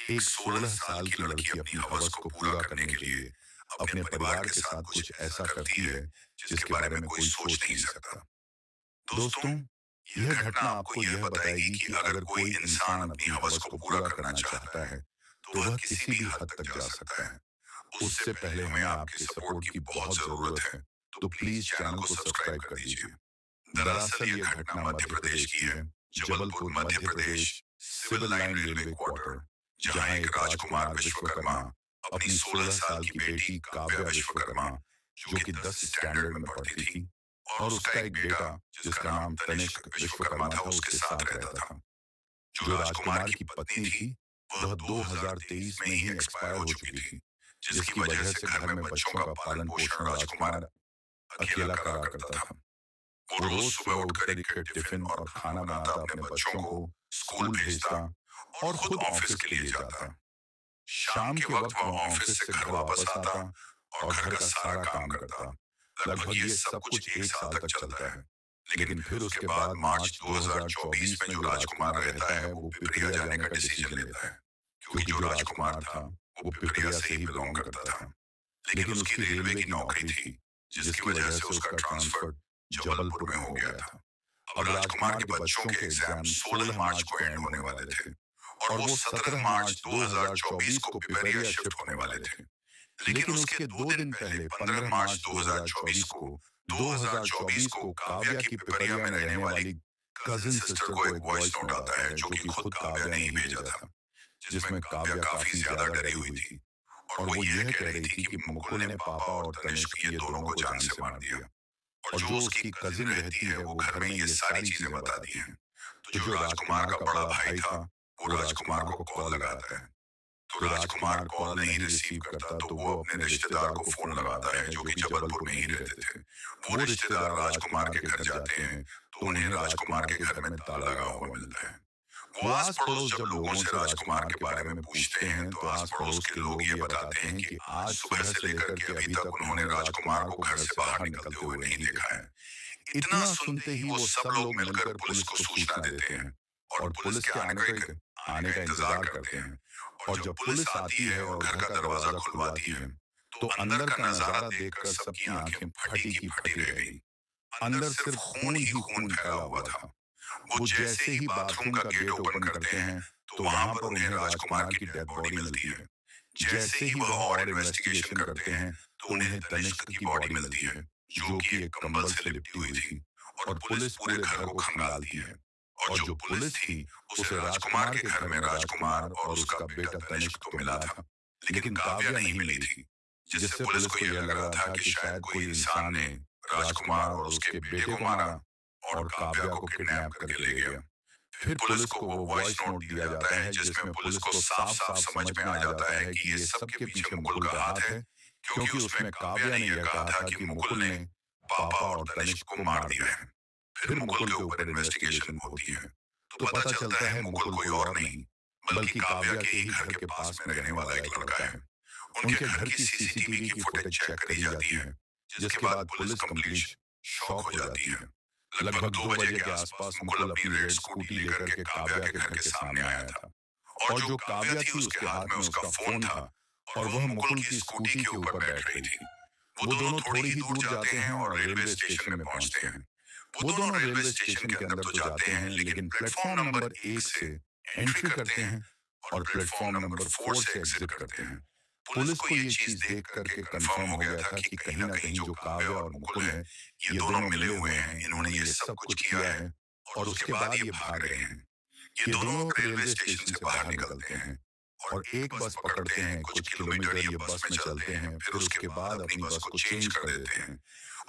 एक 16 साल की लड़की अपनी हवस को पूरा करने के लिए अपने परिवार के साथ कुछ ऐसा करती है जिसके बारे में कोई सोच नहीं सकता। दोस्तों, यह घटना आपको यह बताएगी कि अगर कोई इंसान अपनी हवस को पूरा करना चाहता है तो वह किसी भी हद तक जा सकता है। उससे पहले हमें आपके सपोर्ट की बहुत जरूरत है, तो प्लीज चैनल को सब्सक्राइब कर दीजिए। दरअसल यह घटना मध्य प्रदेश की है, Jabalpur Madhya Pradesh, civil line railway quarter, जहां एक राजकुमार विश्वकर्मा अपनी 16 साल की बेटी काव्या विश्वकर्मा, जो कि 10 स्टैंडर्ड में पढ़ती थी, और उसका एक बेटा जिसका नाम तनिष्क विश्वकर्मा था, उसके साथ रहता था। जो राजकुमार की पत्नी थी वह 2023 में ही एक्सपायर हो चुकी थी, जिसकी वजह से घर में बच्चों का पालन पोषण राजकुमार अकेला करा करता था। वो रोज सुबह उठकर एक टिफिन और खाना बनाता, अपने बच्चों को स्कूल भेजता और खुद ऑफिस के लिए जाता। शाम के वक्त वह ऑफिस से घर वापस आता और घर का सारा काम करता। लगभग ये सब कुछ एक साल तक चलता है, लेकिन फिर उसके बाद मार्च 2024 में जो राजकुमार रहता है वो पिपरिया जाने का डिसीजन लेता है, क्योंकि जो राजकुमार था वो पिपरिया से ही बिलोंग करता था। लेकिन उसकी रेलवे की नौकरी थी, जिसकी वजह से उसका ट्रांसफर जबलपुर में हो गया था। अब राजकुमार के बच्चों के एग्जाम 16 मार्च को एंड होने वाले थे और वो 17 मार्च 2024 को पिपरिया शिफ्ट होने वाले थे। लेकिन उसके 2 दिन पहले 15 मार्च 2024 को काव्या की पिपरिया में रहने वाली कजिन सिस्टर को एक वॉइस नोट आता है, जो कि खुद काव्या ने ही भेजा था, जिसमें काव्या काफी ज्यादा डरी हुई थी और वो यह कह रही थी कि मुकुल ने पापा और तनिष्क ये दोनों को जान से मार दिया, और जो उसकी कजिन रहती है वो घर में ये सारी चीजें बताती हैं। तो जो राजकुमार का बड़ा भाई था वो राजकुमार को कॉल लगाता है, तो राजकुमार कॉल नहीं रिसीव करता, तो वो अपने रिश्तेदार को फोन लगाता है, जो कि जबलपुर में ही रहते थे। वो रिश्तेदार राजकुमार के घर जाते हैं तो उन्हें राजकुमार के घर में ताला लगा हुआ मिलता है। वो आस पड़ोस जब लोगों से राजकुमार के बारे में पूछते हैं तो आस पड़ोस के लोग ये बताते हैं कि आज सुबह से लेकर के अभी तक उन्होंने राजकुमार को घर से बाहर निकलते हुए नहीं देखा है। इतना सुनते ही वो सब लोग मिलकर पुलिस को सूचना देते हैं और पुलिस के आने का इंतजार करते हैं। और जब पुलिस आती है और घर का दरवाजा खुलवाती है तो अंदर का नजारा देखकर सबकी आंखें फटी की फटी रह गई। अंदर सिर्फ खून ही खून फैला हुआ था। वो जैसे ही बाथरूम का गेट ओपन करते हैं तो वहां पर उन्हें राजकुमार की डेड बॉडी मिलती है। जैसे ही वह और इन्वेस्टिगेशन करते हैं तो उन्हें तनिष्क की बॉडी मिलती है, जो कि एक कंबल से लिपटी हुई थी, और पुलिस पूरे घर को खंगालती है। और जो पुलिस थी उसे राजकुमार के घर में राजकुमार और उसका बेटा तनिष्क तो मिला था, लेकिन काव्या नहीं मिली थी, जिससे पुलिस को यह लग रहा था कि शायद कोई इंसान ने राजकुमार और उसके बेटे को मारा और काव्या को किडनैप करके ले गया। फिर पुलिस को वो वॉइस नोट दिया जाता है जिसमें पुलिस को साफ साफ समझ में आ जाता है कि ये सब के पीछे मुकुल का हाथ है, क्योंकि उसमें काव्या ने यह कहा था कि मुकुल ने पापा और तनिष्क को मार दिया है। फिर मुकुल के ऊपर इन्वेस्टिगेशन होती है तो पता चलता है मुकुल कोई और नहीं बल्कि काव्या के ही घर के पास में रहने वाला एक लड़का है। उनके घर की सीसीटीवी की फुटेज चेक करी जाती है, जिसके बाद पुलिस कंप्लीट शॉक हो जाती है। लगभग 2 बजे के आसपास मुकुल अपनी रेड स्कूटी लेकर के काव्या के घर के सामने आया था, और जो काव्या थी उसके हाथ में उसका फोन था और वह मुकुल की स्कूटी के ऊपर बैठ रही थी। वो दोनों थोड़ी ही दूर जाते हैं और रेलवे स्टेशन में पहुंचते हैं। वो दोनों रेलवे स्टेशन के अंदर तो जाते हैं, लेकिन प्लेटफॉर्म नंबर 1 से एंट्री करते हैं और प्लेटफॉर्म नंबर 4 से एग्जिट करते हैं। पुलिस को ये चीज देख करके कंफर्म हो गया था कि कहीं ना कहीं जो काव्या और मुकुल है ये दोनों मिले हुए हैं, इन्होंने ये सब कुछ किया है और उसके बाद ये भाग रहे हैं। ये दोनों रेलवे स्टेशन से बाहर निकलते हैं और एक बस पकड़ते हैं। कुछ किलोमीटर ये बस में चलते हैं, फिर उसके बाद अपनी बस को चेंज कर देते हैं।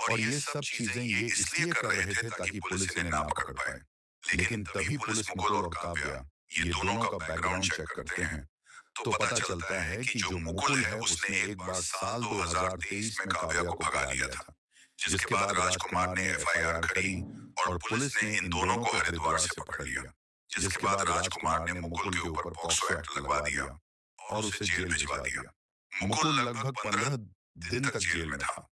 और ये सब चीजें ये इसलिए कर रहे थे ताकि पुलिस इन्हें ना पकड़ पाए। लेकिन तभी पुलिस मुकुल और काव्या ये दोनों का बैकग्राउंड चेक करते हैं तो पता चलता है कि जो मुकुल है उसने एक बार साल 2023 में काव्या को भगा लिया था, जिसके बाद राजकुमार ने एफआईआर करी और पुलिस ने इन दोनों को हरिद्वार से पकड़ लिया, जिसके बाद राजकुमार ने मुकुल के ऊपर पॉक्सो एक्ट लगवा दिया और उसे जेल भिजवा दिया। मुकुल लगभग 15 दिन तक जेल में था।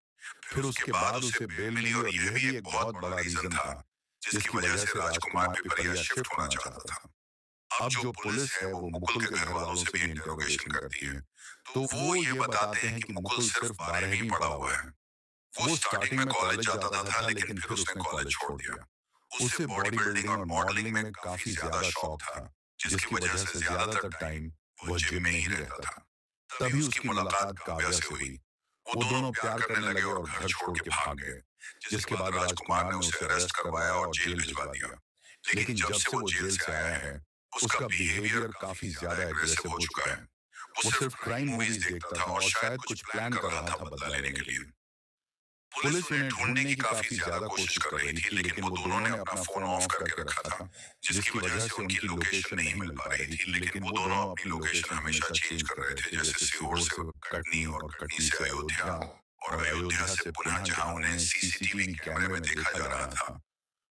फिर उसके बाद उसे बेल मिली और यह भी एक बहुत बड़ा रीजन था जिसकी वजह से राजकुमार पिपरिया शिफ्ट होना चाहता था। अब जो पुलिस है वो मुकुल के घर वालों से भी इंटरोगेशन करती है, तो वो ये बताते हैं कि मुकुल सिर्फ 12वीं पढ़ा हुआ है। वो स्टार्टिंग में कॉलेज जाता था लेकिन फिर उसने कॉलेज छोड़ दिया। उसे बॉडी बिल्डिंग और मॉडलिंग में काफी ज्यादा शौक था, जिसकी वजह से ज्यादातर टाइम वो जिम में ही रहता था। तभी उसकी मुलाकात काव्या से हुई। वो दोनों प्यार करने लगे और घर छोड़ के भाग गए, जिसके बाद राजकुमार ने उसे अरेस्ट करवाया और जेल भिजवा दिया। लेकिन जब से वो जेल से आया है, उसका बिहेवियर काफी ज्यादा एग्रेसिव हो चुका है। वो सिर्फ क्राइम मूवीज देखता था और शायद कुछ प्लान कर रहा था बदला लेने के लिए। पुलिस उन्हें ढूंढने की काफी ज्यादा कोशिश कर रही थी, लेकिन वो दोनों ने अपना फोन ऑफ करके रखा था, जिसकी वजह से उनकी लोकेशन नहीं मिल पा रही थी। लेकिन वो दोनों अपनी लोकेशन हमेशा चेंज कर रहे थे, जैसे सीहोर से कटनी और कटनी से अयोध्या और अयोध्या से पुनः जहां उन्हें सीसीटीवी कैमरे में देखा जा रहा था।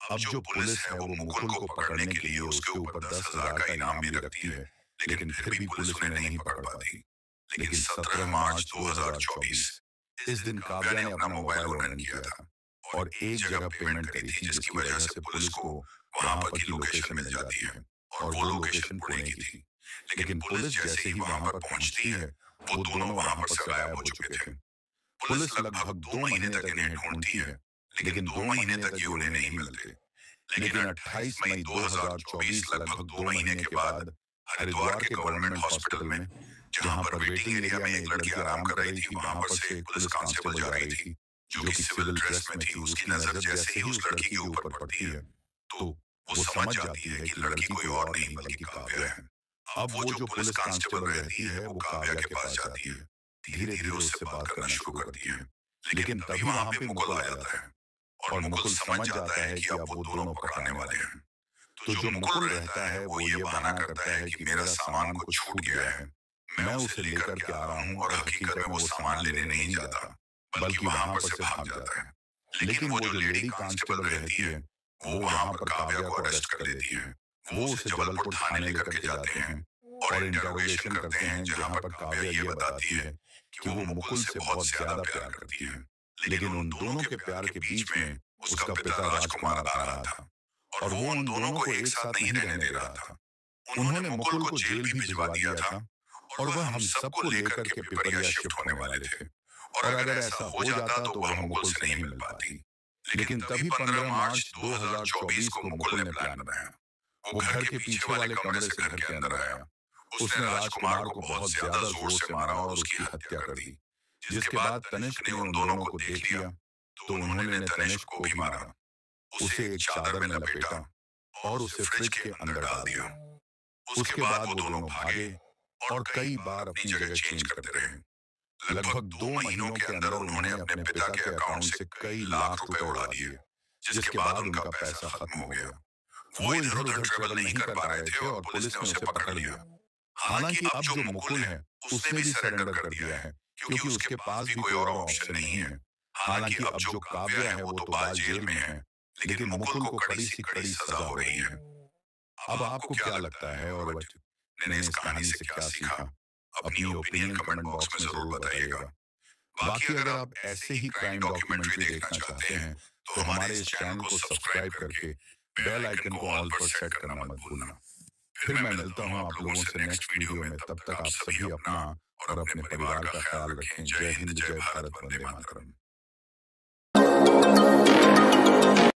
अब जो पुलिस है वो मुकुल को पकड़ने के लिए उसके ऊपर 10,000 का इनाम भी रखती है, लेकिन फिर भी पुलिस उन्हें नहीं पकड़ पाती। लेकिन 17 मार्च 2024 इस दिन काव्या ने अपना मोबाइल ऑन किया था और एक जगह पेमेंट करी थी, जिसकी वजह से पुलिस को वहां पर की लोकेशन मिल जाती है और वो लोकेशन पुणे की थी। लेकिन पुलिस जैसे ही वहां पर पहुंचती है, वो दोनों वहां पर से गायब हो चुके थे। पुलिस लगभग 2 महीने तक इन्हें ढूंढती है, लेकिन 2 महीने तक ये उन्हें नहीं मिलते। लेकिन 28 मई 2024, लगभग 2 महीने के बाद, हरिद्वार के गवर्नमेंट हॉस्पिटल में, जहां पर वेटिंग एरिया में एक लड़की आराम कर रही थी, वहां पर से एक पुलिस कांस्टेबल जा रही थी, जो कि सिविल ड्रेस में थी। उसकी नजर जैसे ही उस लड़की के ऊपर पड़ती है, तो वो समझ जाती है कि लड़की कोई और नहीं बल्कि काव्या है। अब वो जो पुलिस कांस्टेबल रहती है वो काव्या के पास जाती है, धीरे धीरे उससे बात करना शुरू करती है। लेकिन तभी वहां पे मुकुल आ जाता है और मुकुल समझ जाता है कि अब वो दोनों पकड़ाने वाले हैं। तो जो मुकुल रहता है वो ये बहाना करता है कि मेरा सामान कुछ छूट गया है, मैं उसे लेकर के आ रहा हूँ, और हकीकत में वो सामान लेने नहीं जाता बल्कि वहां पर से भाग जाता है। लेकिन वो जो लेडी कांस्टेबल रहती है वो वहां पर काव्या को अरेस्ट कर लेती है। वो उसे जबलपुर थाने लेकर के जाते हैं और इंटरोगेशन करते हैं, जहां पर काव्या ये बताती है कि वो मुकुल से बहुत ज्यादा प्यार करती है। लेकिन उन दोनों के प्यार के बीच में उसका पिता राजकुमार आ रहा था और वो उन दोनों को एक साथ नहीं रहने दे रहा था। उन्होंने मुकुल को जेल भी भिजवा दिया था और वह हम सबको लेकर के पिपरिया शिफ्ट होने वाले थे। और अगर ऐसा हो जाता तो वह मुकुल से नहीं मिल पाती। लेकिन तभी 15 मार्च 2024 को मुकुल ने प्लान बनाया। वो घर के पीछे वाले कमरे से घर के अंदर आया। उसने राजकुमार को बहुत ज्यादा जोर से मारा और उसकी हत्या कर दी। जिसके बाद तनिष्क ने उन दोनों को देख लिया, तो उन्होंने तनिष्क को भी मारा, उसे एक चादर में लपेटा और उसे फ्रिज के अंदर डाल दिया। उसके बाद वो दोनों भागे और कई बार अपनी जगह चेंज करते रहे। लगभग 2 महीनों के अंदर उन्होंने अपने पिता के अकाउंट से कई लाख रुपए उड़ा दिए, जिसके बाद उनका पैसा खत्म हो गया। वो इधर उधर ट्रेवल नहीं कर पा रहे थे और पुलिस ने उसे पकड़ लिया। हालांकि अब जो मुकुल है उसने भी सरेंडर कर दिया है, क्योंकि उसके पास भी कोई और ऑप्शन नहीं है। हालांकि अब जो काव्या है वो तो बाल जेल में है, लेकिन मुकुल को कड़ी सी कड़ी सजा हो रही है। अब आपको क्या लगता है और ने इस कहानी से क्या सीखा? अपनी ओपिनियन कमेंट बॉक्स में जरूर बताइएगा। बाकी अगर आप ऐसे ही क्राइम डॉक्यूमेंट्री देखना चाहते हैं तो हमारे इस चैनल को सब्सक्राइब करके बेल आइकन को ऑल पर सेट करना मत भूलना। फिर मैं मिलता हूँ आप लोगों से नेक्स्ट वीडियो में। तब तक आप सभी अपना और अपने परिवार का ख्याल रखें। जय हिंद, जय भारत, वंदे मातरम।